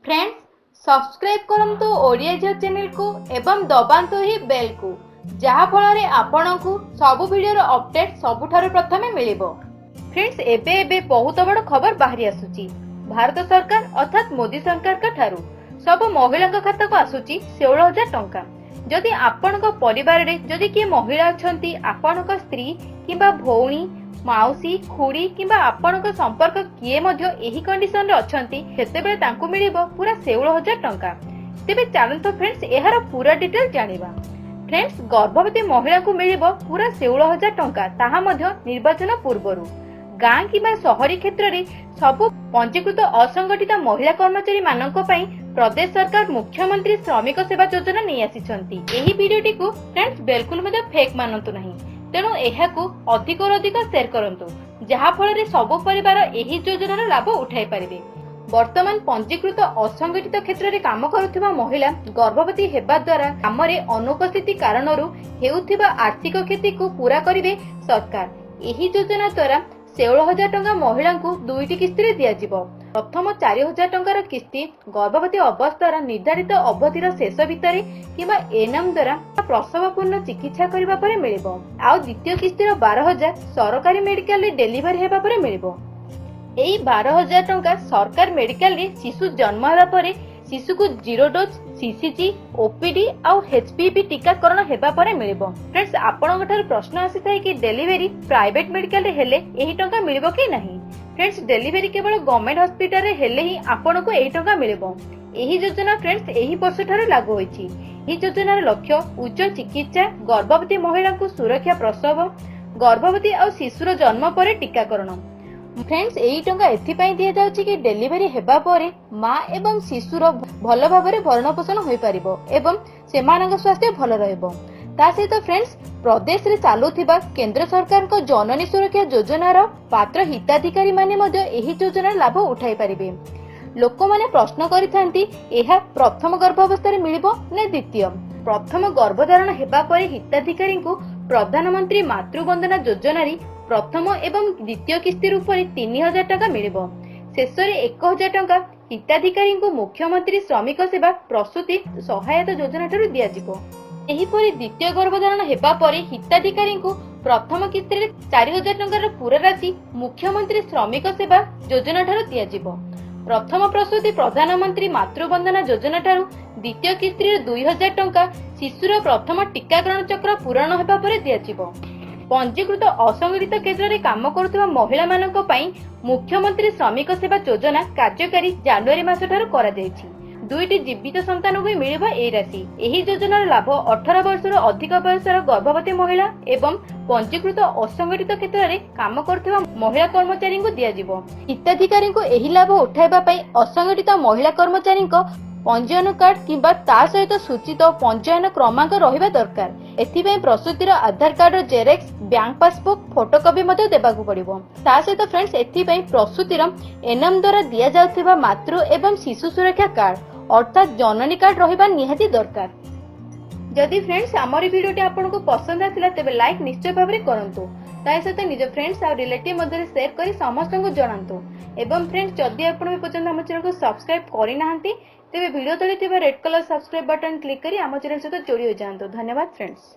Friends subscribe करंतु ओडिया जियो channel को एवं दबांतु ही बेल को जहा फଳରେ आपनकु सब वीडियो रो अपडेट सबुठारु प्रथमे मिलिबो। फ्रेंड्स एबे एबे बहुत बड़ खबर बाहरी आसुची। भारत सरकार अर्थात मोदी सरकार का ठारू सब महिला खाता को आसुची 16,000 टंका। जदि आपनक परिवार रे जदि के महिला अछंती आपनक स्त्री किबा भौणी माउसी खुड़ी किबा आपनक संपर्क किए मध्य एही कंडीशन रे अछंती सेतेबेले तांकु मिलिबो पूरा 16,000 टंका। तेबे चलंतो फ्रेंड्स एहार पूरा डिटेल जानिबा। फ्रेंड्स गर्भवती महिला को मिलिबो पूरा 16,000 टंका ताहा मध्य निर्वाचन पूर्वरु। गाँ किबा शहरी क्षेत्र रे सब पंजीकृत असंगठित महिला कर्मचारी मानक पई प्रदेश सरकार मुख्यमंत्री श्रमिक सेवा योजना नै आसीछंती। एही वीडियोटी को फ्रेंड्स बिल्कुल मते फेक मानंतु नहीं, तेणु एहाकू अधिक शेयर करंतु जहा फଳରେ सब परिवार एही योजनार लाभ उठाई पारिबे। वर्तमान पंजीकृत असंगठित क्षेत्र रे काम करुथिबा महिला गर्भवती हेबा द्वारा काम रे अनुपस्थिति कारणरू हेउथिबा आर्थिक क्षति को पूरा करिवे सरकार। एही योजना द्वारा 16,000 टंका महिला को दुईटी किस्ती रे दिया जिवो। प्रथम 4,000 टंकार किस्ती गर्भवती अवस्थार निर्धारित अवधिर शेष भितर किंबा एनएम द्वारा प्रसवपूर्ण चिकित्सा करबा परे मिलिबो। आ द्वितीय किस्तीर 12,000 सरकारी मेडिकल रे डेलीवरी हेबा परे मिलिबो। एही 12,000 टंका सरकार मेडिकल रे शिशु जन्म हेबा परे शिशु को 0 डोज सीसीजी ओपीडी आउ एचपीवी टीकाकरण हेबा परे मिलिबो। फ्रेंड्स आपनक ठार प्रश्न आसीथाय कि डेलीवरी प्राइवेट मेडिकल रे हेले एही टंका मिलिबो कि नहीं। फ्रेंड्स डेलीवरी केवल गवर्नमेंट हॉस्पिटल रे हेले ही आपनको एही टंका मिलिबो। एही योजना फ्रेंड्स एही वर्ष ठार लागू होईची। एही योजनार लक्ष्य उच्च चिकित्सा गर्भवती महिला को सुरक्षा प्रसव गर्भवती और शिशुर जन्म परे टीकाकरण। फ्रेंड्स एही टंका एथिपाई दिया जाउची कि डेलीवरी हेबा परे मां एवं शिशुर भल भाबरे भरण पोषण होई परिबो एवं सेमानक स्वास्थ्य भल रहइबो। ता सहित फ्रेंड्स प्रदेश रे चालुथिबा केंद्र सरकार को जननी सुरक्षा योजनार पात्र हिताधिकारी माने मध्य एही योजनार लाभ उठाई परिबे। लोक माने प्रश्न करिथांती एहा प्रथम गर्भावस्था रे मिलिबो ने द्वितीय। प्रथम गर्भधारण हेबा परे हिताधिकारी को प्रधानमंत्री मातृवंदना योजना रे प्रथम एवं द्वितीय किस्ती रूप में 3,000 टंका मिलिबो। शेष रे 1,000 टंका हिताधिकारी को मुख्यमंत्री श्रमिक सेवा प्रसूति सहायता योजना ठारू दिया जिवो। एही परि द्वितीय गर्भधारण हेबा परे हिताधिकारी को प्रथम किस्ती रे 4,000 टंकार पूरा राशि मुख्यमंत्री श्रमिक सेवा योजना ठारू दिया जिवो। प्रथम प्रसूति प्रधानमंत्री मातृवंदना योजना ठारू द्वितीय किस्ती रे 2,000 टंका शिशुर प्रथम टीकाकरण चक्र पूरण हेबा परे दिया जिवो। पंजीकृत असंगठित क्षेत्र में काम करुवा महिला मानक पई मुख्यमंत्री श्रमिक सेवा योजना कार्यकारी जनवरी मास ठारू करा जायछि। दुईटी जीवित संतान को मिलिबा ए राशि। एही योजनार लाभ 18 वर्षर अधिक बयसर गर्भवती महिला एवं पंजीकृत असंगठित क्षेत्र में काम करुवा महिला कर्मचारी को दिया जिवो। हिताधिकारी को एही लाभ उठाइबा पई असंगठित महिला कर्मचारी पंजीयन कार्ड किंबा ता सहित सूचित पंजीयन क्रमांक रहिबा दरकार। एथिबे प्रसूतिर Aadhaar card xerox bank passbook photocopy मध्ये देबाकू पड़िबो। ता सहित फ्रेंड्स एथिबे प्रसूतिर एनएम द्वारा दिया जाउथिबा मातृ एवं शिशु सुरक्षा कार्ड अर्थात जननी कार्ड रहिबा निहाती दरकार। जदि फ्रेंड्स हमर वीडियोटी आपनको पसंद आथिला तेबे लाइक निश्चय भाबरे करंतु। ताय सहित निज फ्रेंड्स और रिलेटिव मध्ये शेयर करी समस्त को जणांतु। एवं फ्रेंड्स जदि आपण भी पसंद हम चैनल को सब्सक्राइब करि नाहंती तेबे वीडियो तले थिबा red colour subscribe button click करी हम चैनल सहित जोड़ी हो जांतु। धन्यवाद फ्रेंड्स।